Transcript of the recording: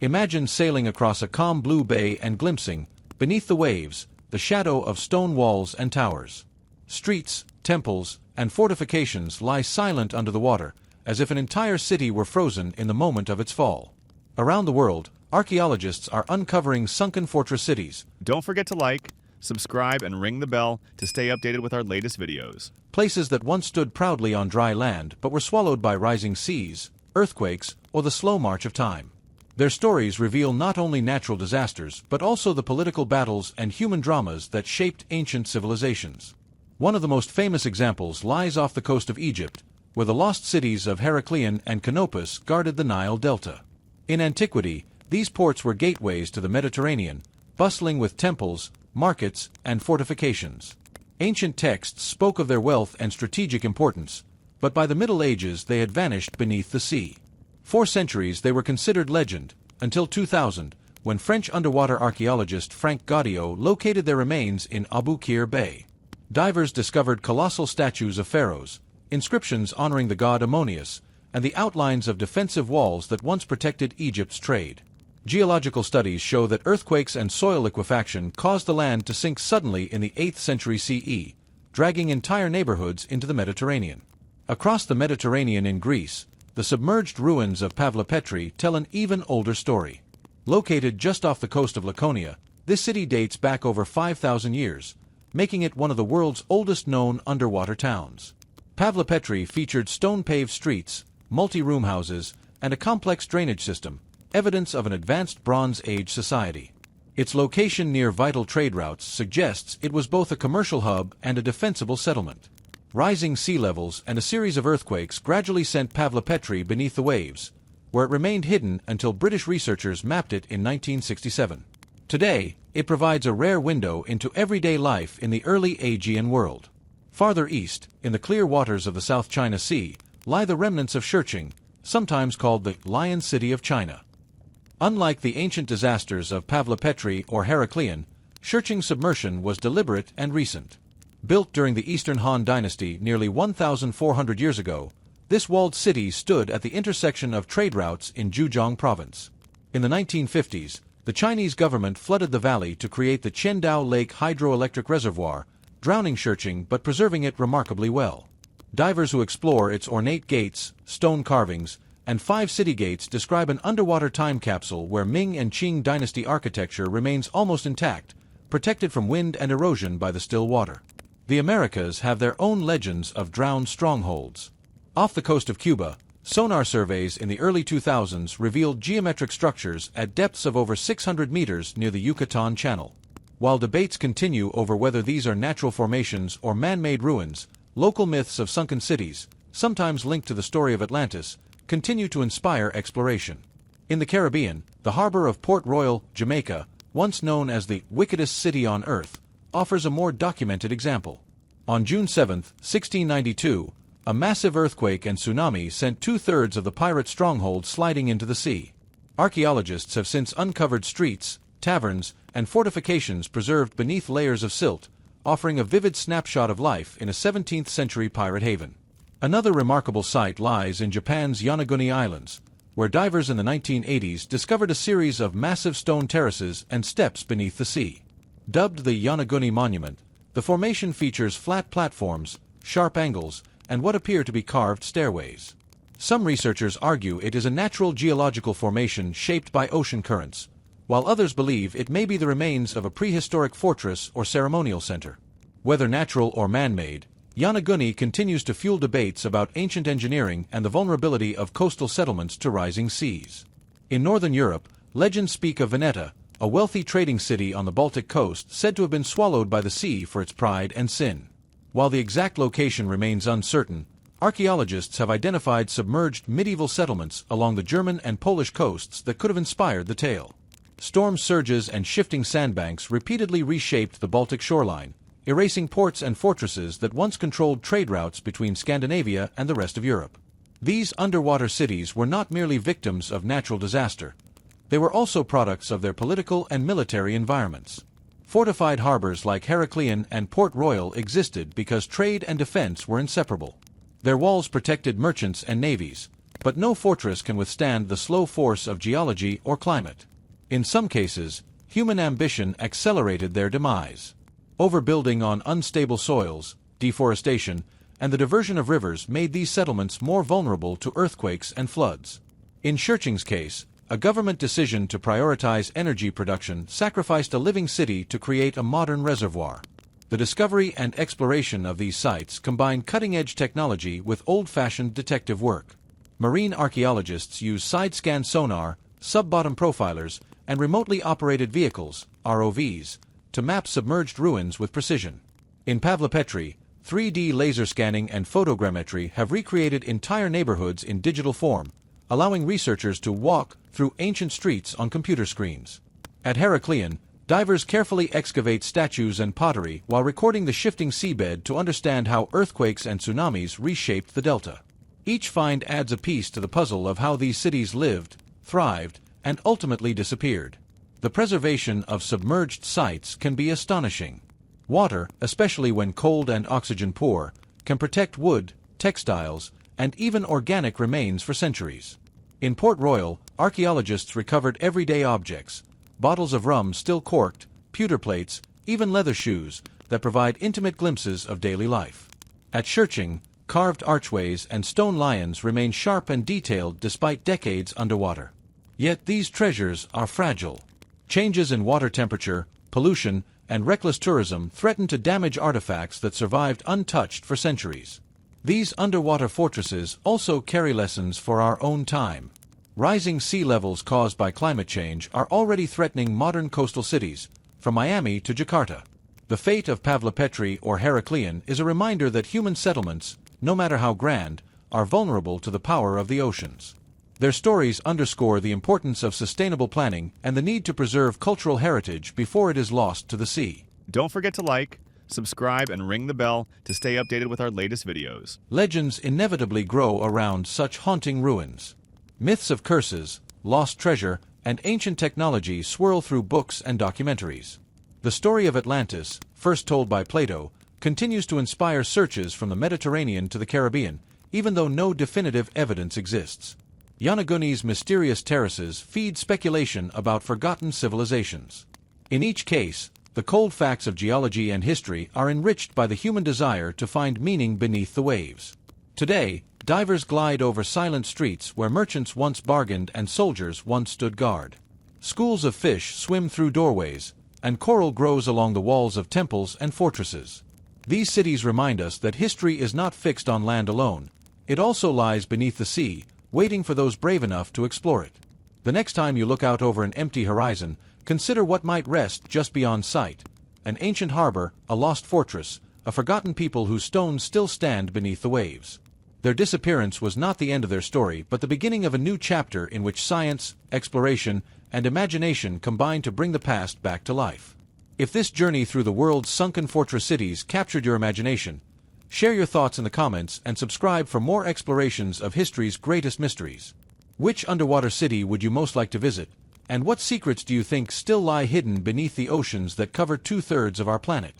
Imagine sailing across a calm blue bay and glimpsing, beneath the waves, the shadow of stone walls and towers. Streets, temples, and fortifications lie silent under the water, as if an entire city were frozen in the moment of its fall. Around the world, archaeologists are uncovering sunken fortress cities. Don't forget to like, subscribe, and ring the bell to stay updated with our latest videos. Places that once stood proudly on dry land but were swallowed by rising seas, earthquakes, or the slow march of time. Their stories reveal not only natural disasters but also the political battles and human dramas that shaped ancient civilizations. One of the most famous examples lies off the coast of Egypt, where the lost cities of Heracleion and Canopus guarded the Nile Delta. In antiquity, these ports were gateways to the Mediterranean, bustling with temples, markets, and fortifications. Ancient texts spoke of their wealth and strategic importance, but by the Middle Ages they had vanished beneath the sea. For centuries they were considered legend, until 2000, when French underwater archaeologist Frank Gaudio located their remains in Abu Qir Bay. Divers discovered colossal statues of pharaohs, inscriptions honoring the god Ammonius, and the outlines of defensive walls that once protected Egypt's trade. Geological studies show that earthquakes and soil liquefaction caused the land to sink suddenly in the 8th century CE, dragging entire neighborhoods into the Mediterranean. Across the Mediterranean in Greece, the submerged ruins of Pavlopetri tell an even older story. Located just off the coast of Laconia, this city dates back over 5,000 years, making it one of the world's oldest known underwater towns. Pavlopetri featured stone-paved streets, multi-room houses, and a complex drainage system, evidence of an advanced Bronze Age society. Its location near vital trade routes suggests it was both a commercial hub and a defensible settlement. Rising sea levels and a series of earthquakes gradually sent Pavlopetri beneath the waves, where it remained hidden until British researchers mapped it in 1967. Today, it provides a rare window into everyday life in the early Aegean world. Farther east, in the clear waters of the South China Sea, lie the remnants of Shurching, sometimes called the Lion City of China. Unlike the ancient disasters of Pavlopetri or Heracleion, Shurching's submersion was deliberate and recent. Built during the Eastern Han Dynasty nearly 1,400 years ago, this walled city stood at the intersection of trade routes in Zhejiang province. In the 1950s, the Chinese government flooded the valley to create the Qiandao Lake hydroelectric reservoir, drowning Shurching but preserving it remarkably well. Divers who explore its ornate gates, stone carvings, and 5 city gates describe an underwater time capsule where Ming and Qing dynasty architecture remains almost intact, protected from wind and erosion by the still water. The Americas have their own legends of drowned strongholds. Off the coast of Cuba, sonar surveys in the early 2000s revealed geometric structures at depths of over 600 meters near the Yucatan Channel. While debates continue over whether these are natural formations or man-made ruins, local myths of sunken cities, sometimes linked to the story of Atlantis, continue to inspire exploration. In the Caribbean, the harbor of Port Royal, Jamaica, once known as the wickedest city on earth, offers a more documented example. On June 7, 1692, a massive earthquake and tsunami sent 2/3 of the pirate stronghold sliding into the sea. Archaeologists have since uncovered streets, taverns, and fortifications preserved beneath layers of silt, offering a vivid snapshot of life in a 17th century pirate haven. Another remarkable site lies in Japan's Yonaguni Islands, where divers in the 1980s discovered a series of massive stone terraces and steps beneath the sea. Dubbed the Yonaguni Monument, the formation features flat platforms, sharp angles, and what appear to be carved stairways. Some researchers argue it is a natural geological formation shaped by ocean currents, while others believe it may be the remains of a prehistoric fortress or ceremonial center. Whether natural or man-made, Yonaguni continues to fuel debates about ancient engineering and the vulnerability of coastal settlements to rising seas. In northern Europe, legends speak of Veneta, a wealthy trading city on the Baltic coast said to have been swallowed by the sea for its pride and sin. While the exact location remains uncertain, archaeologists have identified submerged medieval settlements along the German and Polish coasts that could have inspired the tale. Storm surges and shifting sandbanks repeatedly reshaped the Baltic shoreline, erasing ports and fortresses that once controlled trade routes between Scandinavia and the rest of Europe. These underwater cities were not merely victims of natural disaster. They were also products of their political and military environments. Fortified harbors like Heracleion and Port Royal existed because trade and defense were inseparable. Their walls protected merchants and navies, But no fortress can withstand the slow force of geology or climate. In some cases, human ambition accelerated their demise. Overbuilding on unstable soils, deforestation, and the diversion of rivers made these settlements more vulnerable to earthquakes and floods. In Shurching's case, a government decision to prioritize energy production sacrificed a living city to create a modern reservoir. The discovery and exploration of these sites combined cutting-edge technology with old-fashioned detective work. Marine archaeologists use side-scan sonar, sub-bottom profilers, and remotely operated vehicles, ROVs, to map submerged ruins with precision. In Pavlopetri, 3D laser scanning and photogrammetry have recreated entire neighborhoods in digital form, allowing researchers to walk through ancient streets on computer screens. At Heraklion, divers carefully excavate statues and pottery while recording the shifting seabed to understand how earthquakes and tsunamis reshaped the delta. Each find adds a piece to the puzzle of how these cities lived, thrived, and ultimately disappeared. The preservation of submerged sites can be astonishing. Water, especially when cold and oxygen poor, can protect wood, textiles, and even organic remains for centuries. In Port Royal, archaeologists recovered everyday objects, bottles of rum still corked, pewter plates, even leather shoes, that provide intimate glimpses of daily life. At Shurching, carved archways and stone lions remain sharp and detailed despite decades underwater. Yet these treasures are fragile. Changes in water temperature, pollution, and reckless tourism threaten to damage artifacts that survived untouched for centuries. These underwater fortresses also carry lessons for our own time. Rising sea levels caused by climate change are already threatening modern coastal cities, from Miami to Jakarta. The fate of Pavlopetri or Heraklion is a reminder that human settlements, no matter how grand, are vulnerable to the power of the oceans. Their stories underscore the importance of sustainable planning and the need to preserve cultural heritage before it is lost to the sea. Don't forget to like, subscribe, and ring the bell to stay updated with our latest videos. Legends inevitably grow around such haunting ruins. Myths of curses, lost treasure, and ancient technology swirl through books and documentaries. The story of Atlantis, first told by Plato, continues to inspire searches from the Mediterranean to the Caribbean, even though no definitive evidence exists. Yonaguni's mysterious terraces feed speculation about forgotten civilizations. In each case, the cold facts of geology and history are enriched by the human desire to find meaning beneath the waves. Today, divers glide over silent streets where merchants once bargained and soldiers once stood guard. Schools of fish swim through doorways, and coral grows along the walls of temples and fortresses. These cities remind us that history is not fixed on land alone. It also lies beneath the sea, waiting for those brave enough to explore it. The next time you look out over an empty horizon, consider what might rest just beyond sight. An ancient harbor, a lost fortress, a forgotten people whose stones still stand beneath the waves. Their disappearance was not the end of their story, but the beginning of a new chapter in which science, exploration, and imagination combine to bring the past back to life. If this journey through the world's sunken fortress cities captured your imagination, share your thoughts in the comments and subscribe for more explorations of history's greatest mysteries. Which underwater city would you most like to visit, and what secrets do you think still lie hidden beneath the oceans that cover 2/3 of our planet?